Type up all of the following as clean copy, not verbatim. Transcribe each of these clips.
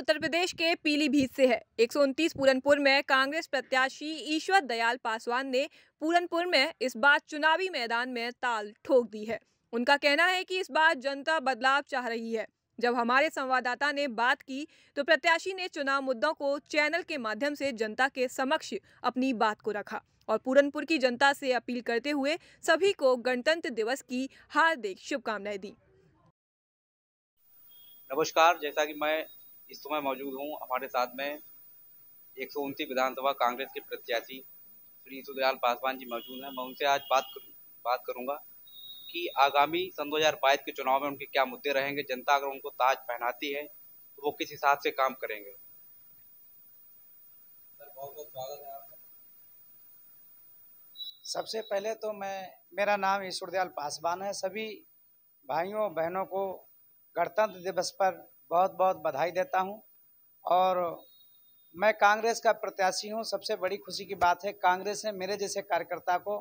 उत्तर प्रदेश के पीलीभीत से है। 129 पूरनपुर में कांग्रेस प्रत्याशी ईश्वर दयाल पासवान ने पूरनपुर में इस बार चुनावी मैदान में ताल ठोक दी है। उनका कहना है कि इस बार जनता बदलाव चाह रही है। जब हमारे संवाददाता ने बात की तो प्रत्याशी ने चुनाव मुद्दों को चैनल के माध्यम से जनता के समक्ष अपनी बात को रखा और पूरनपुर की जनता से अपील करते हुए सभी को गणतंत्र दिवस की हार्दिक शुभकामनाएं दी। नमस्कार, जैसा कि मैं इस समय मौजूद हूं, हमारे साथ में 129 विधानसभा कांग्रेस के प्रत्याशी श्री ईश्वर दयाल पासवान जी मौजूद हैं। मैं उनसे आज बात करूंगा कि आगामी सन 2022 के चुनाव में उनके क्या मुद्दे रहेंगे। जनता अगर उनको ताज पहनाती है तो वो किस हिसाब से काम करेंगे। सर, बहुत बहुत स्वागत है आपका। सबसे पहले तो मेरा नाम ईश्वर दयाल पासवान है। सभी भाइयों बहनों को गणतंत्र दिवस पर बहुत बहुत बधाई देता हूं और मैं कांग्रेस का प्रत्याशी हूं। सबसे बड़ी खुशी की बात है, कांग्रेस ने मेरे जैसे कार्यकर्ता को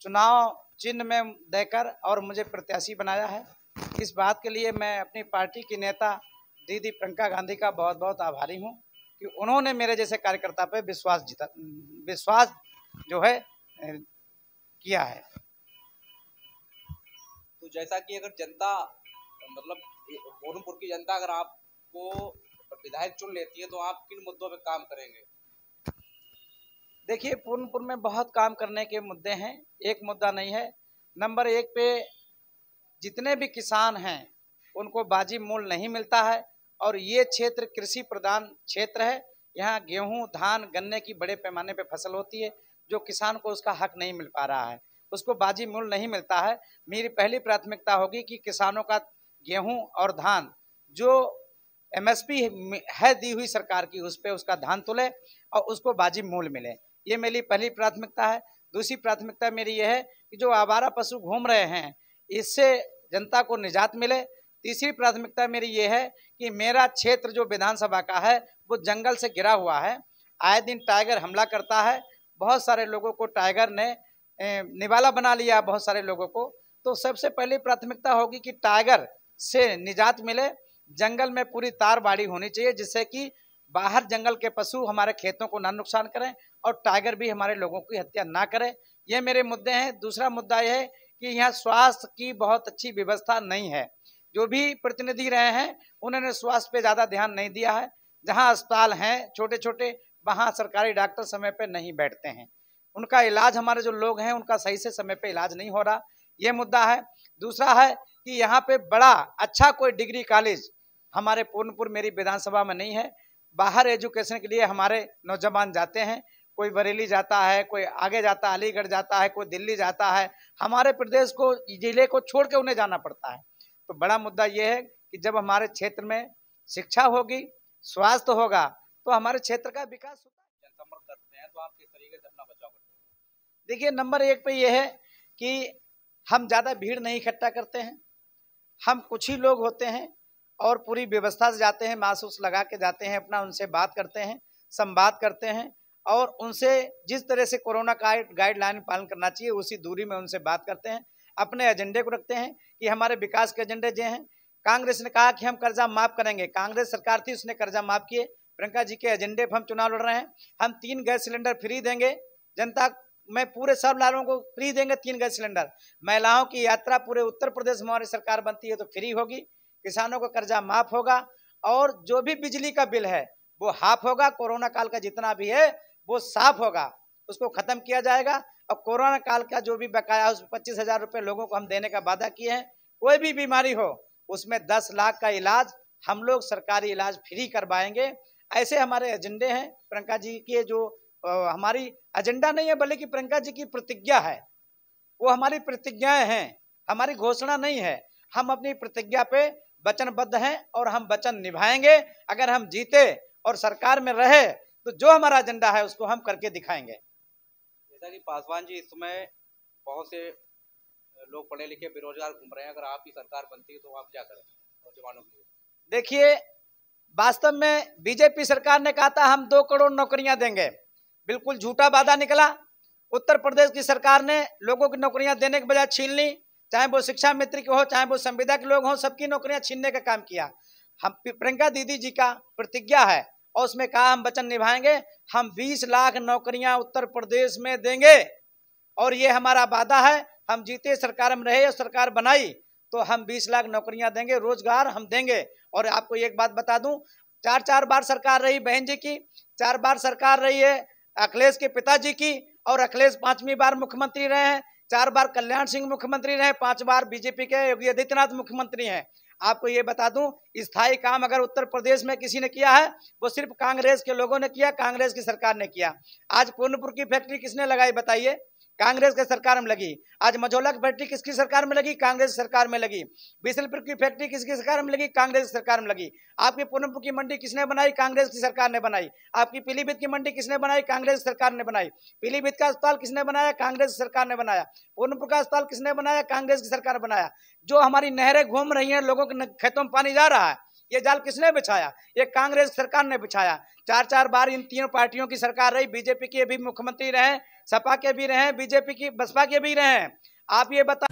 चुनाव चिन्ह में देकर और मुझे प्रत्याशी बनाया है। इस बात के लिए मैं अपनी पार्टी की नेता दीदी प्रियंका गांधी का बहुत बहुत आभारी हूं कि उन्होंने मेरे जैसे कार्यकर्ता पे विश्वास जो है किया है। तो जैसा कि अगर जनता मतलब पूरनपुर की जनता अगर आपको विधायक चुन लेती है तो आप किन मुद्दों पे काम करेंगे। देखिए, पूरनपुर में बहुत काम करने के मुद्दे हैं, एक मुद्दा नहीं है। नंबर 1 पे जितने भी किसान हैं उनको वाजिब मूल्य नहीं मिलता है और ये क्षेत्र कृषि प्रधान क्षेत्र है। यहाँ गेहूं, धान, गन्ने की बड़े पैमाने पे फसल होती है, जो किसान को उसका हक नहीं मिल पा रहा है, उसको वाजिब मूल्य नहीं मिलता है। मेरी पहली प्राथमिकता होगी कि किसानों का गेहूं और धान जो एमएसपी है दी हुई सरकार की, उस पे उसका धान तुले और उसको वाजिब मूल्य मिले। ये मेरी पहली प्राथमिकता है। दूसरी प्राथमिकता मेरी यह है कि जो आवारा पशु घूम रहे हैं इससे जनता को निजात मिले। तीसरी प्राथमिकता मेरी ये है कि मेरा क्षेत्र जो विधानसभा का है वो जंगल से घिरा हुआ है। आए दिन टाइगर हमला करता है, बहुत सारे लोगों को टाइगर ने निवाला बना लिया, बहुत सारे लोगों को। तो सबसे पहली प्राथमिकता होगी कि टाइगर से निजात मिले। जंगल में पूरी तारबाड़ी होनी चाहिए जिससे कि बाहर जंगल के पशु हमारे खेतों को ना नुकसान करें और टाइगर भी हमारे लोगों की हत्या ना करे। ये मेरे मुद्दे हैं। दूसरा मुद्दा यह है कि यहाँ स्वास्थ्य की बहुत अच्छी व्यवस्था नहीं है। जो भी प्रतिनिधि रहे हैं उन्होंने स्वास्थ्य पे ज़्यादा ध्यान नहीं दिया है। जहाँ अस्पताल हैं छोटे छोटे, वहाँ सरकारी डॉक्टर समय पे नहीं बैठते हैं। उनका इलाज, हमारे जो लोग हैं उनका सही से समय पे इलाज नहीं हो रहा, ये मुद्दा है। दूसरा है कि यहाँ पे बड़ा अच्छा कोई डिग्री कॉलेज हमारे पूरनपुर मेरी विधानसभा में नहीं है। बाहर एजुकेशन के लिए हमारे नौजवान जाते हैं, कोई बरेली जाता है, कोई आगे जाता है, अलीगढ़ जाता है, कोई दिल्ली जाता है। हमारे प्रदेश को, जिले को छोड़ के उन्हें जाना पड़ता है। तो बड़ा मुद्दा ये है कि जब हमारे क्षेत्र में शिक्षा होगी, स्वास्थ्य होगा तो हमारे क्षेत्र का विकास होता है। जनसंपर्क करते हैं तो आप किस तरीके से अपना बचाव करते हैं। देखिए, नंबर 1 पे यह है कि हम ज़्यादा भीड़ नहीं इकट्ठा करते हैं। हम कुछ ही लोग होते हैं और पूरी व्यवस्था से जाते हैं, मास्क उस लगा के जाते हैं, अपना उनसे बात करते हैं, संवाद करते हैं और उनसे जिस तरह से कोरोना का गाइडलाइन पालन करना चाहिए उसी दूरी में उनसे बात करते हैं। अपने एजेंडे को रखते हैं कि हमारे विकास के एजेंडे जो हैं। कांग्रेस ने कहा कि हम कर्जा माफ़ करेंगे, कांग्रेस सरकार थी उसने कर्जा माफ़ किए। प्रियंका जी के एजेंडे पर हम चुनाव लड़ रहे हैं। हम 3 गैस सिलेंडर फ्री देंगे जनता में, पूरे सब लालों को फ्री देंगे 3 गैस सिलेंडर। महिलाओं की यात्रा पूरे उत्तर प्रदेश में हमारी सरकार बनती है तो फ्री होगी। किसानों को कर्जा माफ होगा और जो भी बिजली का बिल है वो हाफ होगा। कोरोना काल का जितना भी है वो साफ होगा, उसको खत्म किया जाएगा। और कोरोना काल का जो भी बकाया है उसमें 25,000 रुपये लोगों को हम देने का वादा किए हैं। कोई भी बीमारी हो उसमें 10 लाख का इलाज हम लोग सरकारी इलाज फ्री करवाएंगे। ऐसे हमारे एजेंडे हैं। प्रियंका जी के जो हमारी एजेंडा नहीं है बल्कि प्रियंका जी की प्रतिज्ञा है, वो हमारी प्रतिज्ञाएं हैं, हमारी घोषणा नहीं है। हम अपनी प्रतिज्ञा पे वचनबद्ध हैं और हम वचन निभाएंगे। अगर हम जीते और सरकार में रहे तो जो हमारा एजेंडा है उसको हम करके दिखाएंगे। जैसा कि पासवान जी, इस समय बहुत से लोग पढ़े लिखे बेरोजगार घूम रहे हैं, अगर आपकी सरकार बनती है तो आप क्या करें नौजवानों के लिए। देखिए, वास्तव में बीजेपी सरकार ने कहा था हम 2 करोड़ नौकरियां देंगे, बिल्कुल झूठा वादा निकला। उत्तर प्रदेश की सरकार ने लोगों की नौकरियां देने के बजाय छीन ली, चाहे वो शिक्षा मित्र के हो, चाहे वो संविदा के लोग हों, सबकी नौकरियां छीनने का काम किया। हम प्रियंका दीदी जी का प्रतिज्ञा है और उसमें कहा हम वचन निभाएंगे, हम 20 लाख नौकरियां उत्तर प्रदेश में देंगे और ये हमारा वादा है। हम जीते सरकार में रहे और सरकार बनाई तो हम 20 लाख नौकरियां देंगे, रोजगार हम देंगे। और आपको एक बात बता दूं, 4 बार सरकार रही बहन जी की, 4 बार सरकार रही है अखिलेश के पिताजी की, और अखिलेश 5वीं बार मुख्यमंत्री रहे हैं। 4 बार कल्याण सिंह मुख्यमंत्री रहे, 5 बार बीजेपी के योगी आदित्यनाथ मुख्यमंत्री हैं। आपको ये बता दूं, स्थायी काम अगर उत्तर प्रदेश में किसी ने किया है वो सिर्फ कांग्रेस के लोगों ने किया, कांग्रेस की सरकार ने किया। आज पूर्णपुर की फैक्ट्री किसने लगाई बताइए? कांग्रेस के सरकार में लगी। आज मझौला की फैक्ट्री किसकी सरकार में लगी? कांग्रेस सरकार में लगी। बिशनपुर की फैक्ट्री किसकी सरकार में लगी? कांग्रेस की सरकार में लगी। आपकी पूर्णपुर की मंडी किसने बनाई? कांग्रेस की सरकार ने बनाई। आपकी पीलीभीत की मंडी किसने बनाई? कांग्रेस की सरकार ने बनाई। पीलीभीत का अस्पताल किसने बनाया? कांग्रेस की सरकार ने बनाया। पूर्णपुर का अस्पताल किसने बनाया? कांग्रेस की सरकार ने बनाया। जो हमारी नहरें घूम रही हैं, लोगों के खेतों में पानी जा रहा है, ये जाल किसने बिछाया? ये कांग्रेस सरकार ने बिछाया। 4 बार इन तीनों पार्टियों की सरकार रही, बीजेपी के भी मुख्यमंत्री रहे, सपा के भी रहे, बीजेपी की बसपा के भी रहे। आप ये बता